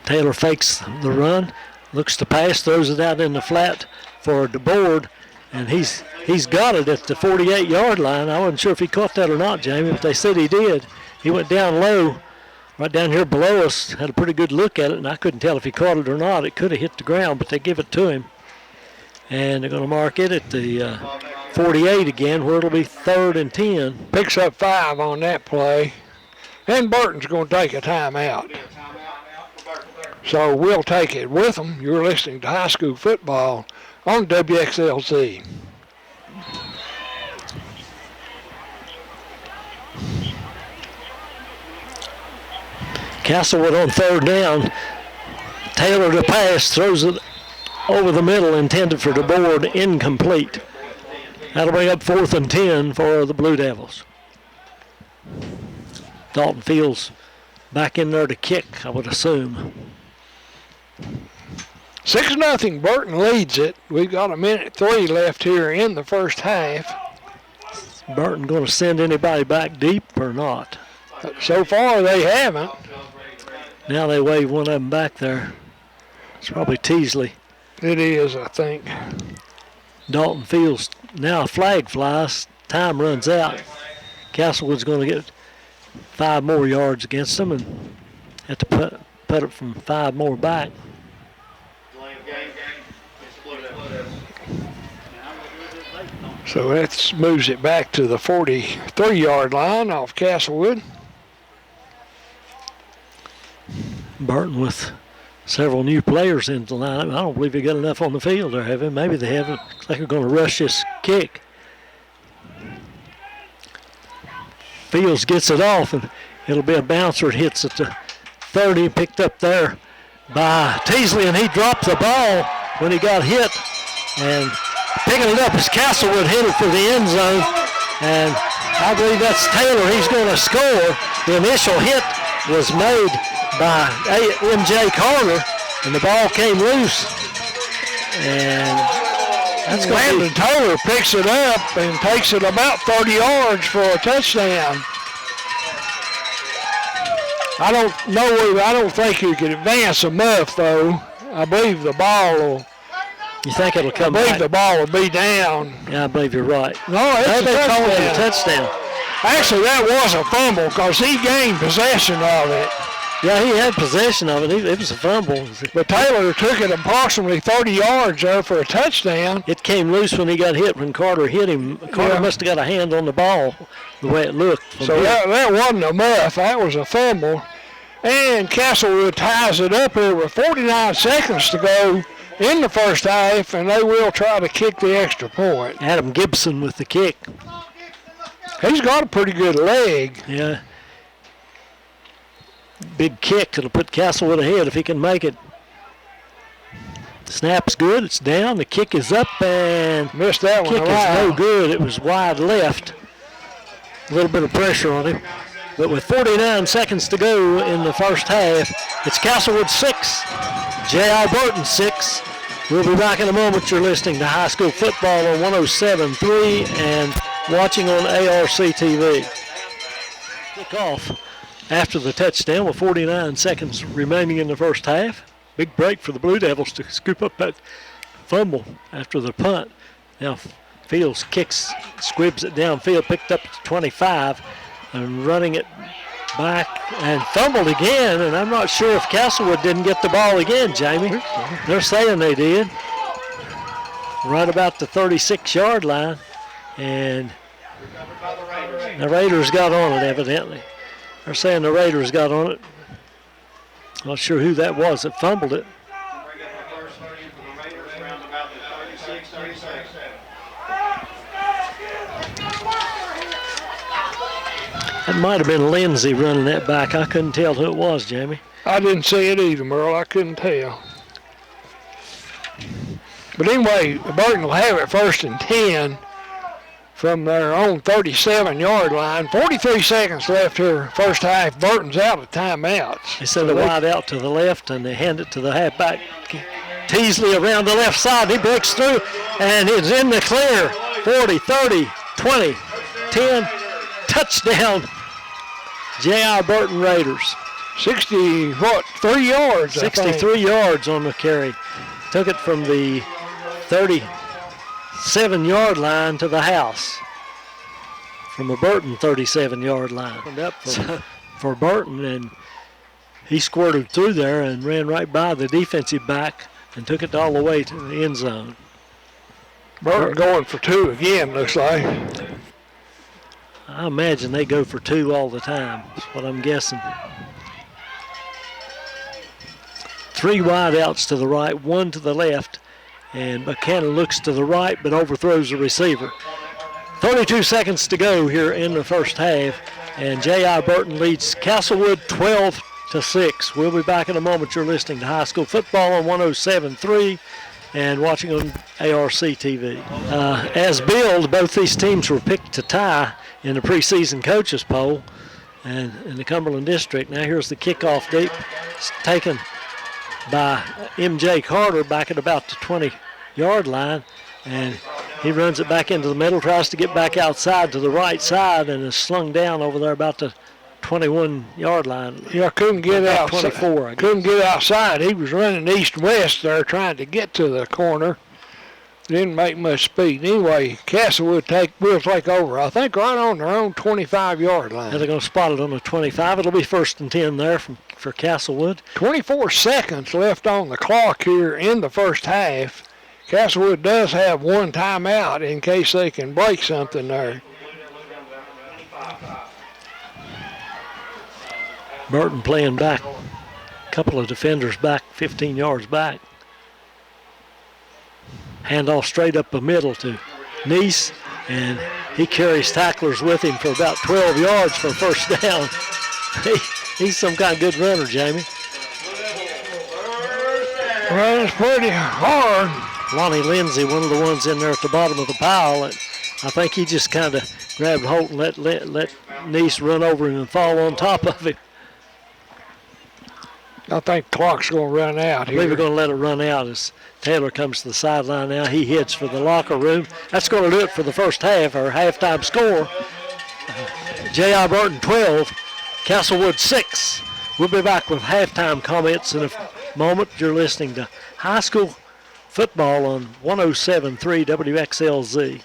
Taylor fakes the run, looks to pass, throws it out in the flat for DeBoard, and he's got it at the 48-yard line. I wasn't sure if he caught that or not, Jamie, but they said he did. He went down low, right down here below us, had a pretty good look at it, and I couldn't tell if he caught it or not. It could have hit the ground, but they give it to him. And they're going to mark it at the 48 again, where it'll be 3rd and 10. Picks up 5 on that play. And Burton's going to take a timeout. So we'll take it with them. You're listening to high school football on WXLZ. Castlewood on 3rd down. Taylor to pass, throws it over the middle, intended for DeBoard, incomplete. That'll bring up 4th and 10 for the Blue Devils. Dalton Fields back in there to kick, I would assume. 6-0, Burton leads it. We've got 1:03 left here in the first half. Burton going to send anybody back deep or not? So far they haven't. Now they wave one of them back there. It's probably Teasley. It is, I think. Dalton Fields, now a flag flies. Time runs out. Castlewood's going to get 5 more yards against them and have to put it from 5 more back. So that moves it back to the 43-yard line off Castlewood. Burton with several new players in the lineup. I don't believe they got enough on the field there, have they? Maybe they haven't. Looks like they're going to rush this kick. Fields gets it off, and it'll be a bouncer. It hits at the 30, picked up there by Teasley, and he dropped the ball when he got hit. And picking it up is Castlewood, headed for the end zone. And I believe that's Taylor. He's going to score. The initial hit was made by M.J. Carter, and the ball came loose. And that's going Landon to Taylor picks it up and takes it about 30 yards for a touchdown. I don't think you can advance enough, though. I believe the ball will. You think it'll come I believe back? the ball will be down. Yeah, I believe you're right. No, it's a They called it a touchdown. touchdown. Actually, that was a fumble because he gained possession of it. Yeah, he had possession of it. It was a fumble. But Taylor took it approximately 30 yards there for a touchdown. It came loose when he got hit. When Carter hit him, Carter must have got a hand on the ball the way it looked. So that wasn't a muff. That was a fumble. And Castlewood ties it up here with 49 seconds to go in the first half, and they will try to kick the extra point. Adam Gibson with the kick. He's got a pretty good leg. Yeah. Big kick. It'll put Castlewood ahead if he can make it. Snap's good. It's down. The kick is up, and missed that one. Kick is no good. It was wide left. A little bit of pressure on him. But with 49 seconds to go in the first half, it's Castlewood 6, J.R. Burton 6. We'll be back in a moment. You're listening to high school football on 107.3 and watching on ARC TV. Kick off after the touchdown with 49 seconds remaining in the first half. Big break for the Blue Devils to scoop up that fumble after the punt. Now Fields kicks, squibs it downfield, picked up to 25. And running it back and fumbled again, and I'm not sure if Castlewood didn't get the ball again, Jamie. They're saying they did. Right about the 36-yard line, and the Raiders got on it evidently. They're saying the Raiders got on it. Not sure who that was that fumbled it. That might have been Lindsay running that back. I couldn't tell who it was, Jamie. I didn't see it either, Merle. I couldn't tell. But anyway, Burton will have it 1st and 10 from their own 37-yard line. 43 seconds left here, first half. Burton's out of timeouts. They send a wide out to the left, and they hand it to the halfback. Teasley around the left side. He breaks through, and he's in the clear. 40, 30, 20, 10. Touchdown, J.R. Burton Raiders. 3 yards, 63 yards on the carry. Took it from the 37-yard line to the house. From a Burton 37-yard line. Up for Burton, and he squirted through there and ran right by the defensive back and took it all the way to the end zone. Burton going for 2 again, looks like. I imagine they go for 2 all the time. That's what I'm guessing. 3 wide outs to the right, 1 to the left, and Buchanan looks to the right but overthrows the receiver. 32 seconds to go here in the first half, and J.I. Burton leads Castlewood 12-6. We'll be back in a moment. You're listening to high school football on 107.3 and watching on ARC TV. As billed, both these teams were picked to tie in the preseason coaches poll and in the Cumberland District. Now here's the kickoff deep. It's taken by M.J. Carter back at about the 20-yard line, and he runs it back into the middle, tries to get back outside to the right side, and is slung down over there about the 21-yard line. Yeah, couldn't get out. 24, I guess. Couldn't get outside. He was running east-west there trying to get to the corner. Didn't make much speed. Anyway, Castlewood will take over, I think, right on their own 25-yard line. Now they're going to spot it on the 25. It'll be 1st and 10 there for Castlewood. 24 seconds left on the clock here in the first half. Castlewood does have 1 timeout in case they can break something there. Burton playing back. A couple of defenders back, 15 yards back. Handoff straight up the middle to Neese, and he carries tacklers with him for about 12 yards for first down. He's some kind of good runner, Jamie. Well, it's pretty hard. Lonnie Lindsay, one of the ones in there at the bottom of the pile, and I think he just kind of grabbed Holt and let Neese run over him and fall on top of him. I think the clock's going to run out I believe we're here. going to let it run out as Taylor comes to the sideline now. He heads for the locker room. That's going to do it for the first half, or halftime score. J.I. Burton 12, Castlewood 6. We'll be back with halftime comments in a moment. You're listening to high school football on 107.3 WXLZ.